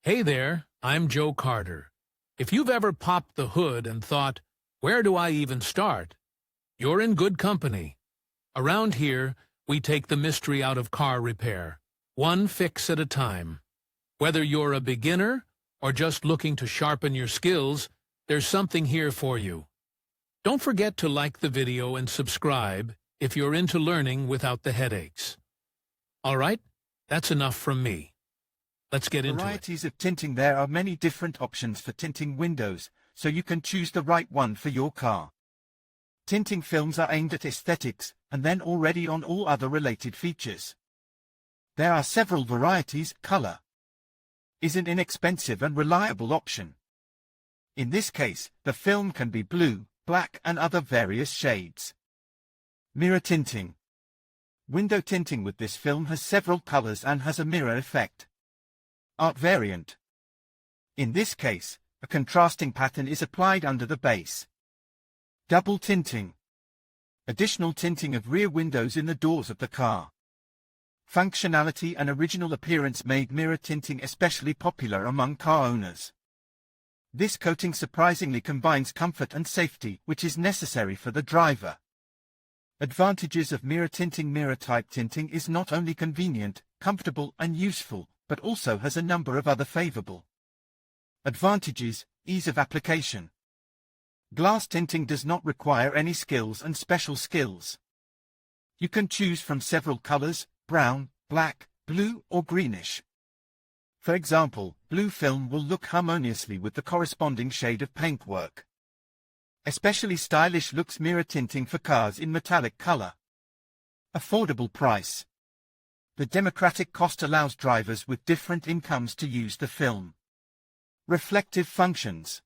Hey there, I'm Joe Carter. If you've ever popped the hood and thought, where do I even start? You're in good company. Around here, we take the mystery out of car repair, one fix at a time. Whether you're a beginner or just looking to sharpen your skills, there's something here for you. Don't forget to like the video and subscribe if you're into learning without the headaches. All right, that's enough from me. Let's get into it. Varieties of tinting. There are many different options for tinting windows, so you can choose the right one for your car. Tinting films are aimed at aesthetics, and then already on all other related features. There are several varieties. Color is an inexpensive and reliable option. In this case, the film can be blue, black and other various shades. Mirror tinting. Window tinting with this film has several colors and has a mirror effect. Art variant. In this case, a contrasting pattern is applied under the base. Double tinting. Additional tinting of rear windows in the doors of the car. Functionality and original appearance made mirror tinting especially popular among car owners. This coating surprisingly combines comfort and safety, which is necessary for the driver. Advantages of mirror tinting. Mirror-type tinting is not only convenient, comfortable and useful, but also has a number of other favorable advantages. Ease of application. Glass tinting does not require any skills and special skills. You can choose from several colors: brown, black, blue or greenish. For example, blue film will look harmoniously with the corresponding shade of paintwork. Especially stylish looks mirror tinting for cars in metallic color. Affordable price. The democratic cost allows drivers with different incomes to use the film. Reflective functions.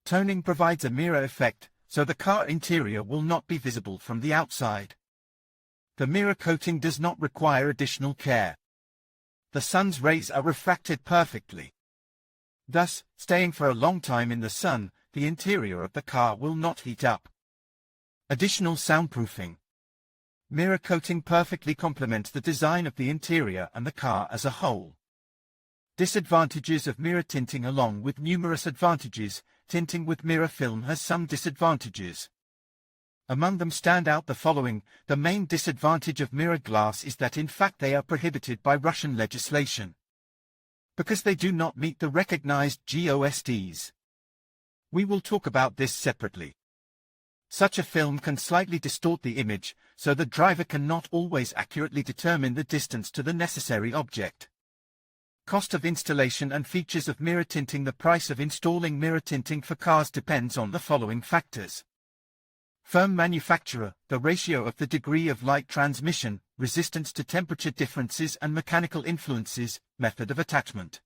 Toning provides a mirror effect, so the car interior will not be visible from the outside. The mirror coating does not require additional care. The sun's rays are refracted perfectly. Thus, staying for a long time in the sun, the interior of the car will not heat up. Additional soundproofing. Mirror coating perfectly complements the design of the interior and the car as a whole. Disadvantages of mirror tinting. Along with numerous advantages, tinting with mirror film has some disadvantages. Among them stand out the following. The main disadvantage of mirror glass is that in fact they are prohibited by Russian legislation, because they do not meet the recognized GOSTs. We will talk about this separately. Such a film can slightly distort the image, so the driver cannot always accurately determine the distance to the necessary object. Cost of installation and features of mirror tinting. The price of installing mirror tinting for cars depends on the following factors. Firm manufacturer, the ratio of the degree of light transmission, resistance to temperature differences and mechanical influences, method of attachment.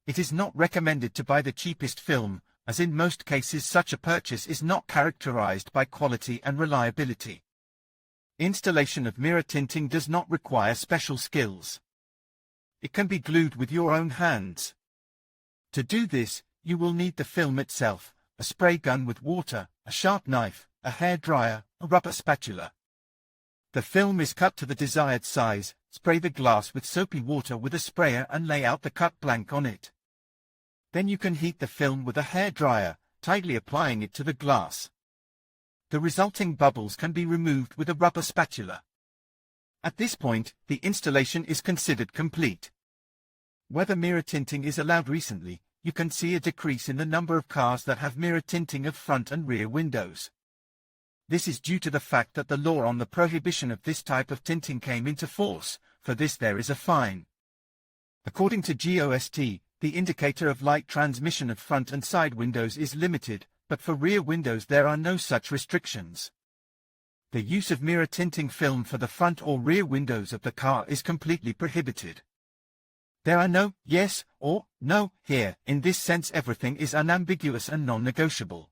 It is not recommended to buy the cheapest film, as in most cases such a purchase is not characterized by quality and reliability. Installation of mirror tinting does not require special skills. It can be glued with your own hands. To do this, you will need the film itself, a spray gun with water, a sharp knife, a hair dryer, a rubber spatula. The film is cut to the desired size. Spray the glass with soapy water with a sprayer and lay out the cut blank on it. Then you can heat the film with a hair dryer, tightly applying it to the glass. The resulting bubbles can be removed with a rubber spatula. At this point, the installation is considered complete. Whether mirror tinting is allowed recently, you can see a decrease in the number of cars that have mirror tinting of front and rear windows. This is due to the fact that the law on the prohibition of this type of tinting came into force. For this there is a fine. According to GOST, the indicator of light transmission of front and side windows is limited, but for rear windows there are no such restrictions. The use of mirror tinting film for the front or rear windows of the car is completely prohibited. There are no yes or no here. In this sense, everything is unambiguous and non-negotiable.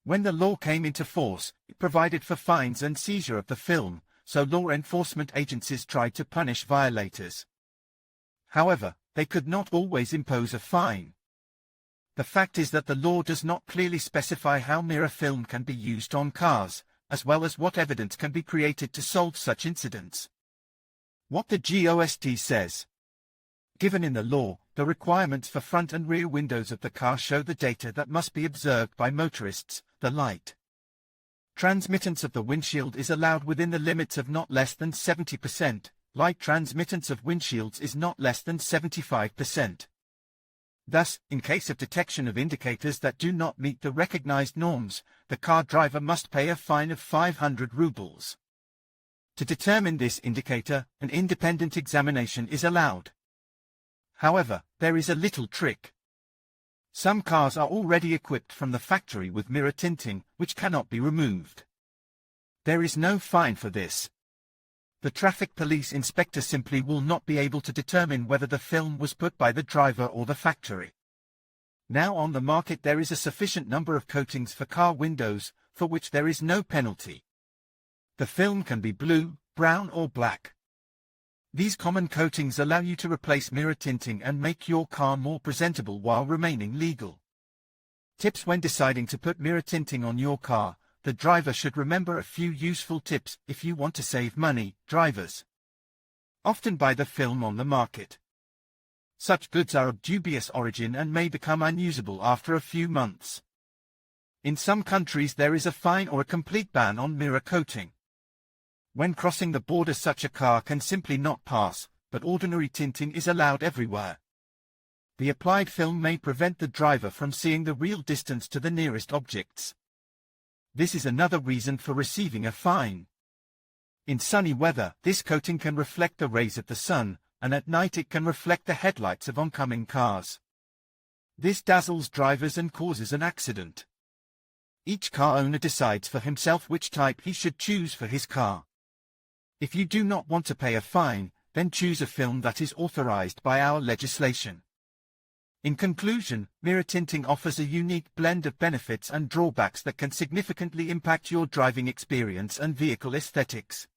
When the law came into force, it provided for fines and seizure of the film, so law enforcement agencies tried to punish violators. However, they could not always impose a fine. The fact is that the law does not clearly specify how mirror film can be used on cars, as well as what evidence can be created to solve such incidents. What the GOST says. Given in the law, The requirements for front and rear windows of the car show the data that must be observed by motorists. The light transmittance of the windshield is allowed within the limits of not less than 70%. Light transmittance of windshields is not less than 75%. Thus, in case of detection of indicators that do not meet the recognized norms, the car driver must pay a fine of 500 rubles. To determine this indicator, an independent examination is allowed. However, there is a little trick. Some cars are already equipped from the factory with mirror tinting, which cannot be removed. There is no fine for this. The traffic police inspector simply will not be able to determine whether the film was put by the driver or the factory. Now on the market there is a sufficient number of coatings for car windows, for which there is no penalty. The film can be blue, brown or black. These common coatings allow you to replace mirror tinting and make your car more presentable while remaining legal. Tips when deciding to put mirror tinting on your car. The driver should remember a few useful tips if you want to save money. Drivers often buy the film on the market. Such goods are of dubious origin and may become unusable after a few months. In some countries there is a fine or a complete ban on mirror coating. When crossing the border such a car can simply not pass, but ordinary tinting is allowed everywhere. The applied film may prevent the driver from seeing the real distance to the nearest objects. This is another reason for receiving a fine. In sunny weather, this coating can reflect the rays of the sun, and at night it can reflect the headlights of oncoming cars. This dazzles drivers and causes an accident. Each car owner decides for himself which type he should choose for his car. If you do not want to pay a fine, then choose a film that is authorized by our legislation. In conclusion, mirror tinting offers a unique blend of benefits and drawbacks that can significantly impact your driving experience and vehicle aesthetics.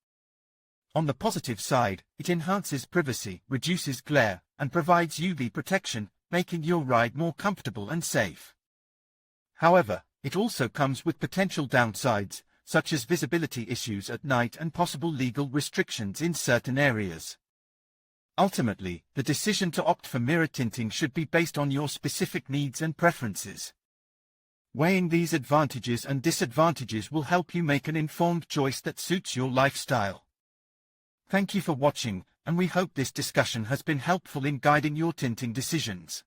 On the positive side, it enhances privacy, reduces glare, and provides UV protection, making your ride more comfortable and safe. However, it also comes with potential downsides, such as visibility issues at night and possible legal restrictions in certain areas. Ultimately, the decision to opt for mirror tinting should be based on your specific needs and preferences. Weighing these advantages and disadvantages will help you make an informed choice that suits your lifestyle. Thank you for watching, and we hope this discussion has been helpful in guiding your tinting decisions.